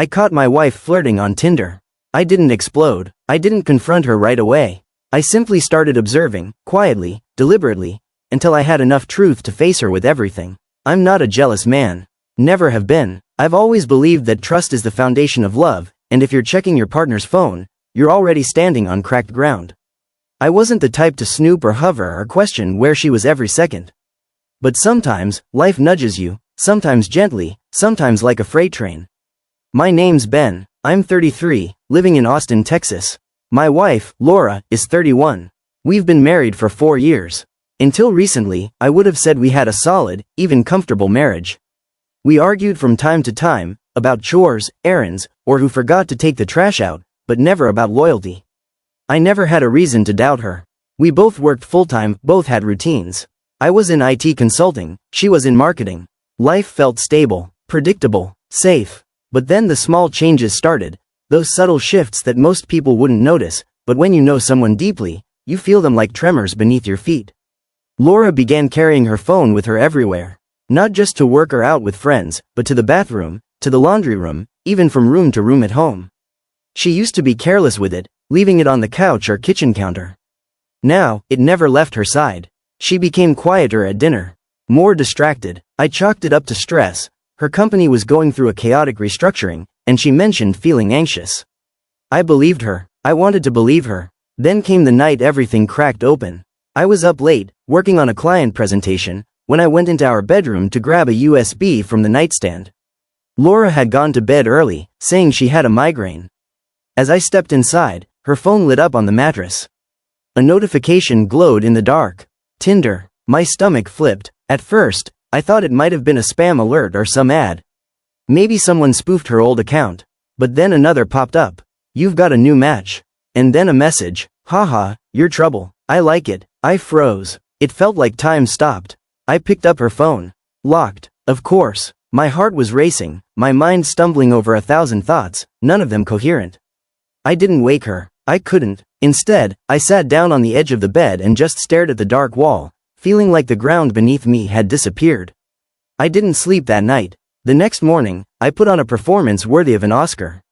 I caught my wife flirting on Tinder. I didn't explode. I didn't confront her right away. I simply started observing, quietly, deliberately, until I had enough truth to face her with everything. I'm not a jealous man. Never have been. I've always believed that trust is the foundation of love, and if you're checking your partner's phone, you're already standing on cracked ground. I wasn't the type to snoop or hover or question where she was every second. But sometimes, life nudges you, sometimes gently, sometimes like a freight train. My name's Ben. I'm 33, living in Austin, Texas. My wife, Laura, is 31. We've been married for 4 years. Until recently, I would have said we had a solid, even comfortable marriage. We argued from time to time, about chores, errands, or who forgot to take the trash out, but never about loyalty. I never had a reason to doubt her. We both worked full-time, both had routines. I was in IT consulting, she was in marketing. Life felt stable, predictable, safe. But then the small changes started, those subtle shifts that most people wouldn't notice, but when you know someone deeply, you feel them like tremors beneath your feet. Laura began carrying her phone with her everywhere. Not just to work or out with friends, but to the bathroom, to the laundry room, even from room to room at home. She used to be careless with it, leaving it on the couch or kitchen counter. Now, it never left her side. She became quieter at dinner, more distracted. I chalked it up to stress. Her company was going through a chaotic restructuring, and she mentioned feeling anxious. I believed her. I wanted to believe her. Then came the night everything cracked open. I was up late, working on a client presentation, when I went into our bedroom to grab a USB from the nightstand. Laura had gone to bed early, saying she had a migraine. As I stepped inside, her phone lit up on the mattress. A notification glowed in the dark. Tinder. My stomach flipped. At first, I thought it might have been a spam alert or some ad. Maybe someone spoofed her old account. But then another popped up. You've got a new match. And then a message. Haha, you're trouble. I like it. I froze. It felt like time stopped. I picked up her phone. Locked. Of course. My heart was racing, my mind stumbling over 1,000 thoughts, none of them coherent. I didn't wake her. I couldn't. Instead, I sat down on the edge of the bed and just stared at the dark wall, feeling like the ground beneath me had disappeared. I didn't sleep that night. The next morning, I put on a performance worthy of an Oscar.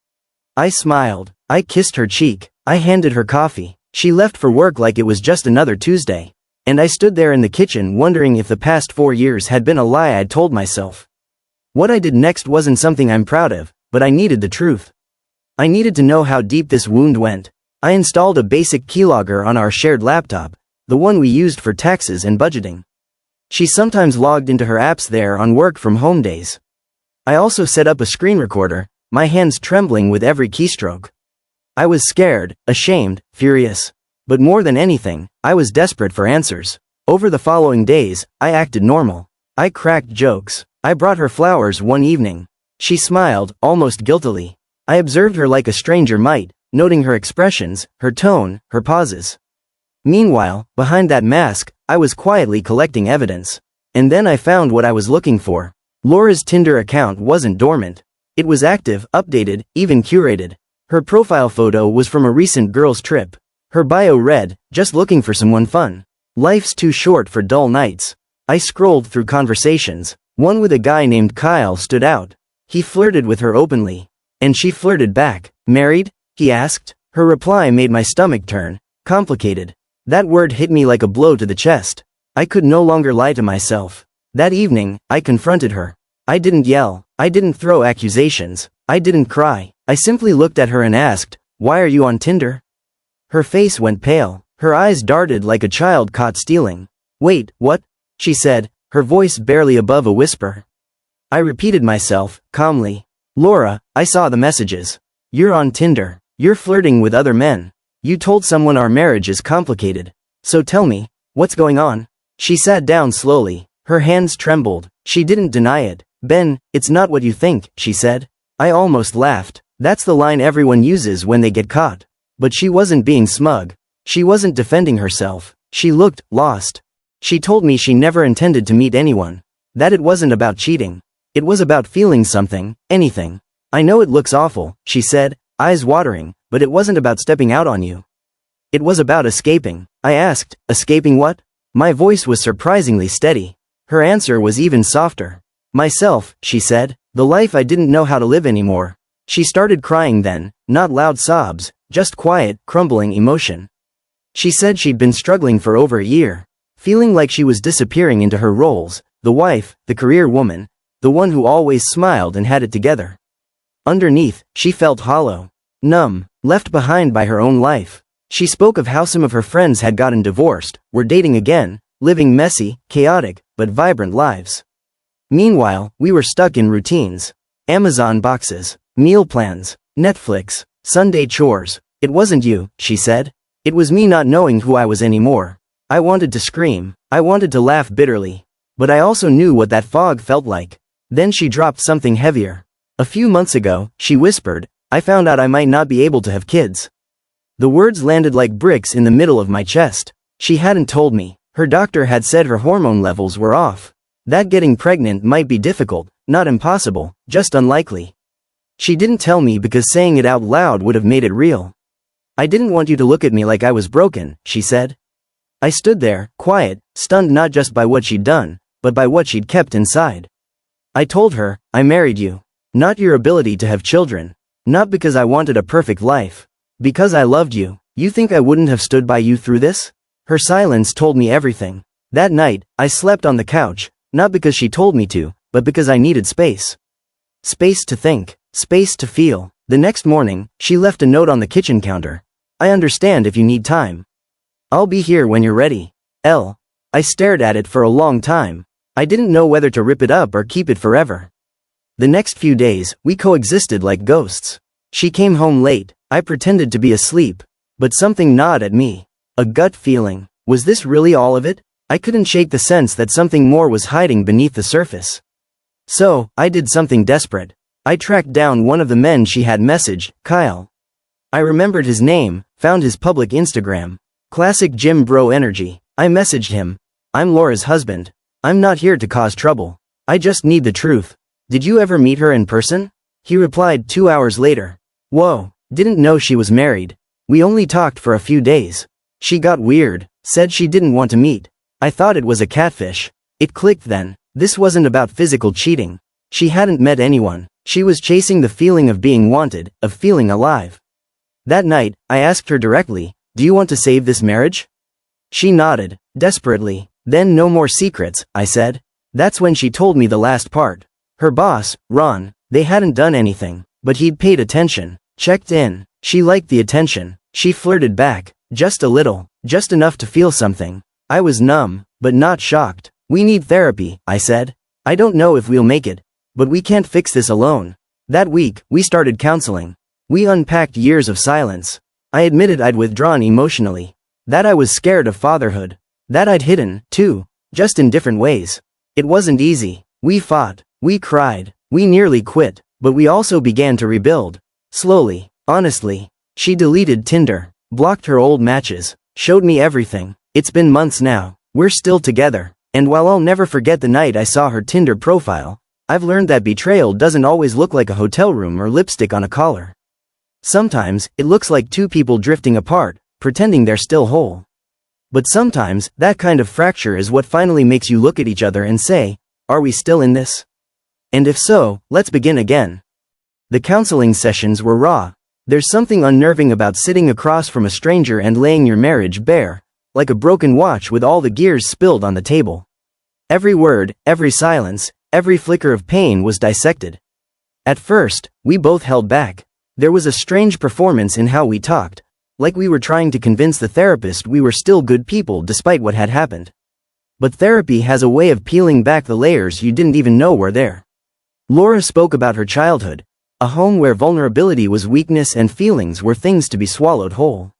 I smiled. I kissed her cheek. I handed her coffee. She left for work like it was just another Tuesday. And I stood there in the kitchen wondering if the past 4 years had been a lie I'd told myself. What I did next wasn't something I'm proud of, but I needed the truth. I needed to know how deep this wound went. I installed a basic keylogger on our shared laptop, the one we used for taxes and budgeting. She sometimes logged into her apps there on work from home days. I also set up a screen recorder, my hands trembling with every keystroke. I was scared, ashamed, furious. But more than anything, I was desperate for answers. Over the following days, I acted normal. I cracked jokes. I brought her flowers one evening. She smiled, almost guiltily. I observed her like a stranger might, noting her expressions, her tone, her pauses. Meanwhile, behind that mask, I was quietly collecting evidence. And then I found what I was looking for. Laura's Tinder account wasn't dormant. It was active, updated, even curated. Her profile photo was from a recent girls' trip. Her bio read, "Just looking for someone fun. Life's too short for dull nights." I scrolled through conversations. One with a guy named Kyle stood out. He flirted with her openly. And she flirted back. "Married?" he asked. Her reply made my stomach turn. Complicated. That word hit me like a blow to the chest. I could no longer lie to myself. That evening, I confronted her. I didn't yell. I didn't throw accusations. I didn't cry. I simply looked at her and asked, "Why are you on Tinder?" Her face went pale. Her eyes darted like a child caught stealing. "Wait, what?" she said, her voice barely above a whisper. I repeated myself, calmly. "Laura, I saw the messages. You're on Tinder. You're flirting with other men. You told someone our marriage is complicated. So tell me, what's going on?" She sat down slowly. Her hands trembled. She didn't deny it. "Ben, it's not what you think," she said. I almost laughed. That's the line everyone uses when they get caught. But she wasn't being smug. She wasn't defending herself. She looked lost. She told me she never intended to meet anyone. That it wasn't about cheating. It was about feeling something, anything. "I know it looks awful," she said, eyes watering, "but it wasn't about stepping out on you. It was about escaping." I asked, "Escaping what?" My voice was surprisingly steady. Her answer was even softer. "Myself," she said, "the life I didn't know how to live anymore. She started crying then, not loud sobs, just quiet, crumbling emotion. She said she'd been struggling for over a year, feeling like she was disappearing into her roles, the wife, the career woman, the one who always smiled and had it together. Underneath, she felt hollow, numb, left behind by her own life. She spoke of how some of her friends had gotten divorced, were dating again, living messy, chaotic, but vibrant lives. Meanwhile, we were stuck in routines. Amazon boxes, meal plans, Netflix, Sunday chores. It wasn't you, she said. It was me not knowing who I was anymore. I wanted to scream. I wanted to laugh bitterly. But I also knew what that fog felt like. Then she dropped something heavier. A few months ago, she whispered, I found out I might not be able to have kids. The words landed like bricks in the middle of my chest. She hadn't told me. Her doctor had said her hormone levels were off. That getting pregnant might be difficult, not impossible, just unlikely. She didn't tell me because saying it out loud would have made it real. I didn't want you to look at me like I was broken, she said. I stood there, quiet, stunned not just by what she'd done, but by what she'd kept inside. I told her, I married you. Not your ability to have children. Not because I wanted a perfect life. Because I loved you. You think I wouldn't have stood by you through this? Her silence told me everything. That night, I slept on the couch, not because she told me to, but because I needed space. Space to think. Space to feel. The next morning, she left a note on the kitchen counter. I understand if you need time. I'll be here when you're ready. L. I stared at it for a long time. I didn't know whether to rip it up or keep it forever. The next few days, we coexisted like ghosts. She came home late. I pretended to be asleep. But something gnawed at me. A gut feeling. Was this really all of it? I couldn't shake the sense that something more was hiding beneath the surface. So, I did something desperate. I tracked down one of the men she had messaged, Kyle. I remembered his name, found his public Instagram. Classic gym bro energy. I messaged him. I'm Laura's husband. I'm not here to cause trouble. I just need the truth. Did you ever meet her in person? He replied 2 hours later. Whoa, didn't know she was married. We only talked for a few days. She got weird, said she didn't want to meet. I thought it was a catfish. It clicked then. This wasn't about physical cheating. She hadn't met anyone. She was chasing the feeling of being wanted, of feeling alive. That night, I asked her directly, do you want to save this marriage? She nodded, desperately. Then no more secrets, I said. That's when she told me the last part. Her boss, Ron, they hadn't done anything, but he'd paid attention, checked in. She liked the attention. She flirted back, just a little, just enough to feel something. I was numb, but not shocked. We need therapy, I said. I don't know if we'll make it, but we can't fix this alone. That week, we started counseling. We unpacked years of silence. I admitted I'd withdrawn emotionally. That I was scared of fatherhood. That I'd hidden, too, just in different ways. It wasn't easy. We fought. We cried. We nearly quit. But we also began to rebuild. Slowly, honestly. She deleted Tinder, blocked her old matches, showed me everything. It's been months now. We're still together. And while I'll never forget the night I saw her Tinder profile, I've learned that betrayal doesn't always look like a hotel room or lipstick on a collar. Sometimes, it looks like two people drifting apart, pretending they're still whole. But sometimes, that kind of fracture is what finally makes you look at each other and say, are we still in this? And if so, let's begin again. The counseling sessions were raw. There's something unnerving about sitting across from a stranger and laying your marriage bare, like a broken watch with all the gears spilled on the table. Every word, every silence, every flicker of pain was dissected. At first, we both held back. There was a strange performance in how we talked, like we were trying to convince the therapist we were still good people despite what had happened. But therapy has a way of peeling back the layers you didn't even know were there. Laura spoke about her childhood, a home where vulnerability was weakness and feelings were things to be swallowed whole.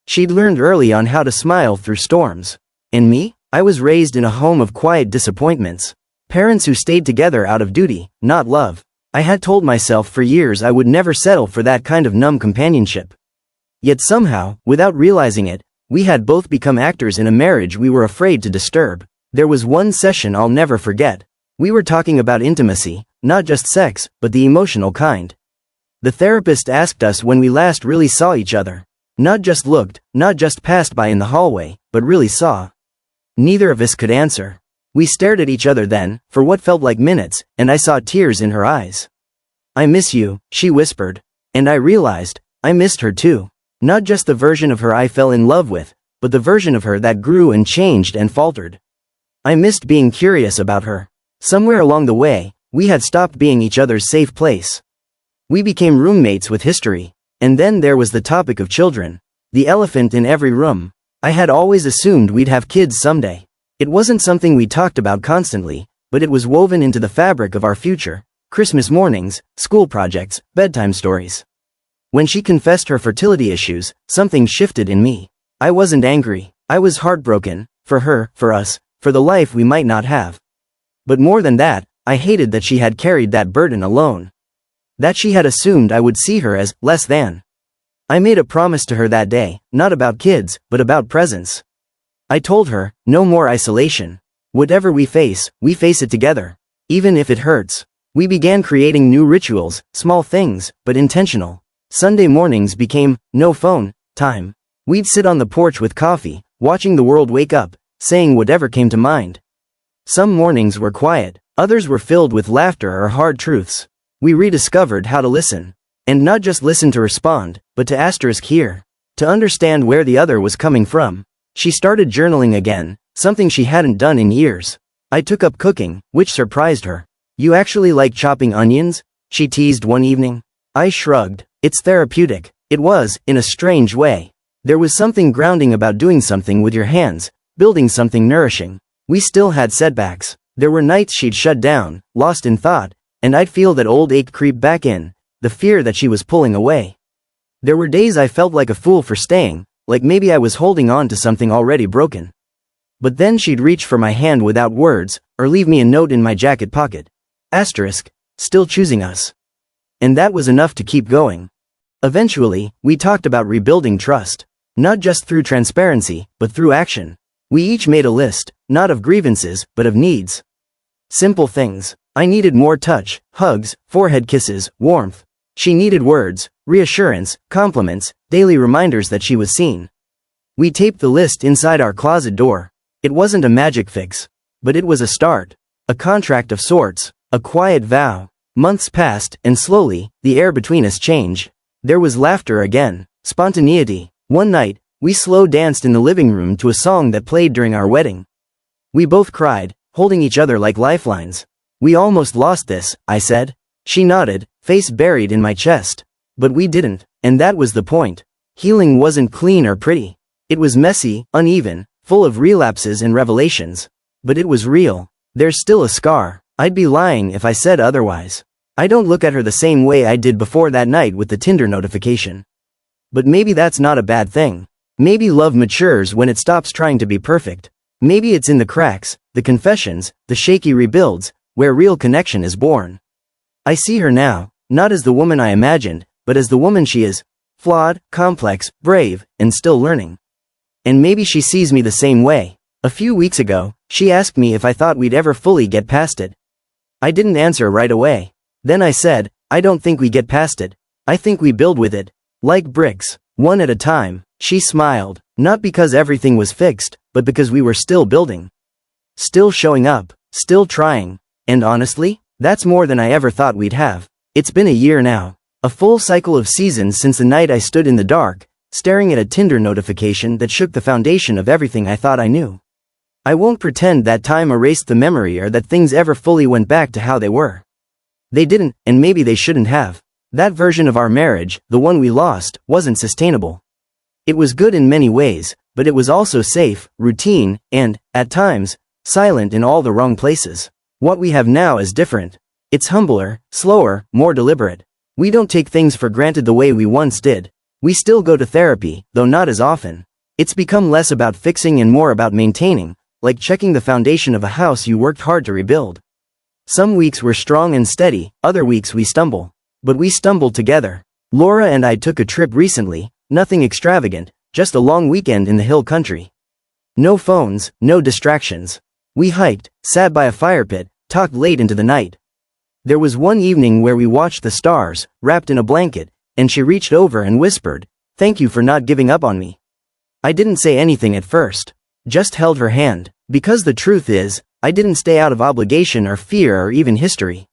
She'd learned early on how to smile through storms. And me? I was raised in a home of quiet disappointments. Parents who stayed together out of duty, not love. I had told myself for years I would never settle for that kind of numb companionship. Yet somehow, without realizing it, we had both become actors in a marriage we were afraid to disturb. There was one session I'll never forget. We were talking about intimacy, not just sex, but the emotional kind. The therapist asked us when we last really saw each other. Not just looked, not just passed by in the hallway, but really saw. Neither of us could answer. We stared at each other then, for what felt like minutes, and I saw tears in her eyes. "I miss you," she whispered. And I realized, I missed her too. Not just the version of her I fell in love with, but the version of her that grew and changed and faltered. I missed being curious about her. Somewhere along the way, we had stopped being each other's safe place. We became roommates with history. And then there was the topic of children. The elephant in every room. I had always assumed we'd have kids someday. It wasn't something we talked about constantly, but it was woven into the fabric of our future. Christmas mornings, school projects, bedtime stories. When she confessed her fertility issues, something shifted in me. I wasn't angry. I was heartbroken. For her, for us, for the life we might not have. But more than that, I hated that she had carried that burden alone. That she had assumed I would see her as less than. I made a promise to her that day, not about kids, but about presence. I told her, no more isolation. Whatever we face it together. Even if it hurts. We began creating new rituals, small things, but intentional. Sunday mornings became no phone time. We'd sit on the porch with coffee, watching the world wake up, saying whatever came to mind. Some mornings were quiet, others were filled with laughter or hard truths. We rediscovered how to listen. And not just listen to respond, but to hear. To understand where the other was coming from. She started journaling again, something she hadn't done in years. I took up cooking, which surprised her. "You actually like chopping onions?" she teased one evening. I shrugged. It's therapeutic. It was, in a strange way. There was something grounding about doing something with your hands, building something nourishing. We still had setbacks. There were nights she'd shut down, lost in thought, and I'd feel that old ache creep back in, the fear that she was pulling away. There were days I felt like a fool for staying, like maybe I was holding on to something already broken. But then she'd reach for my hand without words, or leave me a note in my jacket pocket. Still choosing us. And that was enough to keep going. Eventually, we talked about rebuilding trust. Not just through transparency, but through action. We each made a list, not of grievances, but of needs. Simple things. I needed more touch, hugs, forehead kisses, warmth. She needed words, reassurance, compliments, daily reminders that she was seen. We taped the list inside our closet door. It wasn't a magic fix. But it was a start. A contract of sorts. A quiet vow. Months passed, and slowly, the air between us changed. There was laughter again. Spontaneity. One night, we slow danced in the living room to a song that played during our wedding. We both cried, holding each other like lifelines. "We almost lost this," I said. She nodded, face buried in my chest. But we didn't, and that was the point. Healing wasn't clean or pretty. It was messy, uneven, full of relapses and revelations. But it was real. There's still a scar. I'd be lying if I said otherwise. I don't look at her the same way I did before that night with the Tinder notification. But maybe that's not a bad thing. Maybe love matures when it stops trying to be perfect. Maybe it's in the cracks, the confessions, the shaky rebuilds, where real connection is born. I see her now, not as the woman I imagined, but as the woman she is. Flawed, complex, brave, and still learning. And maybe she sees me the same way. A few weeks ago, she asked me if I thought we'd ever fully get past it. I didn't answer right away. Then I said, I don't think we get past it. I think we build with it. Like bricks, one at a time. She smiled, not because everything was fixed, but because we were still building. Still showing up, still trying. And honestly, that's more than I ever thought we'd have. It's been a year now. A full cycle of seasons since the night I stood in the dark, staring at a Tinder notification that shook the foundation of everything I thought I knew. I won't pretend that time erased the memory or that things ever fully went back to how they were. They didn't, and maybe they shouldn't have. That version of our marriage, the one we lost, wasn't sustainable. It was good in many ways, but it was also safe, routine, and, at times, silent in all the wrong places. What we have now is different. It's humbler, slower, more deliberate. We don't take things for granted the way we once did. We still go to therapy, though not as often. It's become less about fixing and more about maintaining, like checking the foundation of a house you worked hard to rebuild. Some weeks we're strong and steady, other weeks we stumble. But we stumbled together. Laura and I took a trip recently, nothing extravagant, just a long weekend in the hill country. No phones, no distractions. We hiked, sat by a fire pit, talked late into the night. There was one evening where we watched the stars, wrapped in a blanket, and she reached over and whispered, "Thank you for not giving up on me." I didn't say anything at first. Just held her hand. Because the truth is, I didn't stay out of obligation or fear or even history.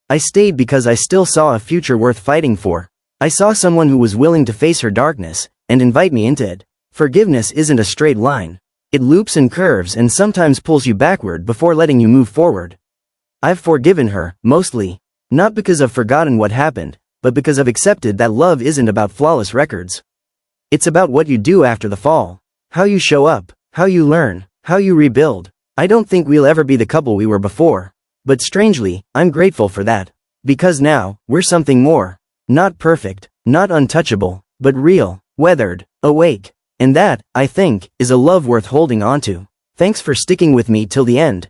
I stayed because I still saw a future worth fighting for. I saw someone who was willing to face her darkness and invite me into it. Forgiveness isn't a straight line. It loops and curves and sometimes pulls you backward before letting you move forward. I've forgiven her, mostly. Not because I've forgotten what happened, but because I've accepted that love isn't about flawless records. It's about what you do after the fall. How you show up, how you learn, how you rebuild. I don't think we'll ever be the couple we were before. But strangely, I'm grateful for that. Because now, we're something more. Not perfect, not untouchable, but real, weathered, awake. And that, I think, is a love worth holding onto. Thanks for sticking with me till the end.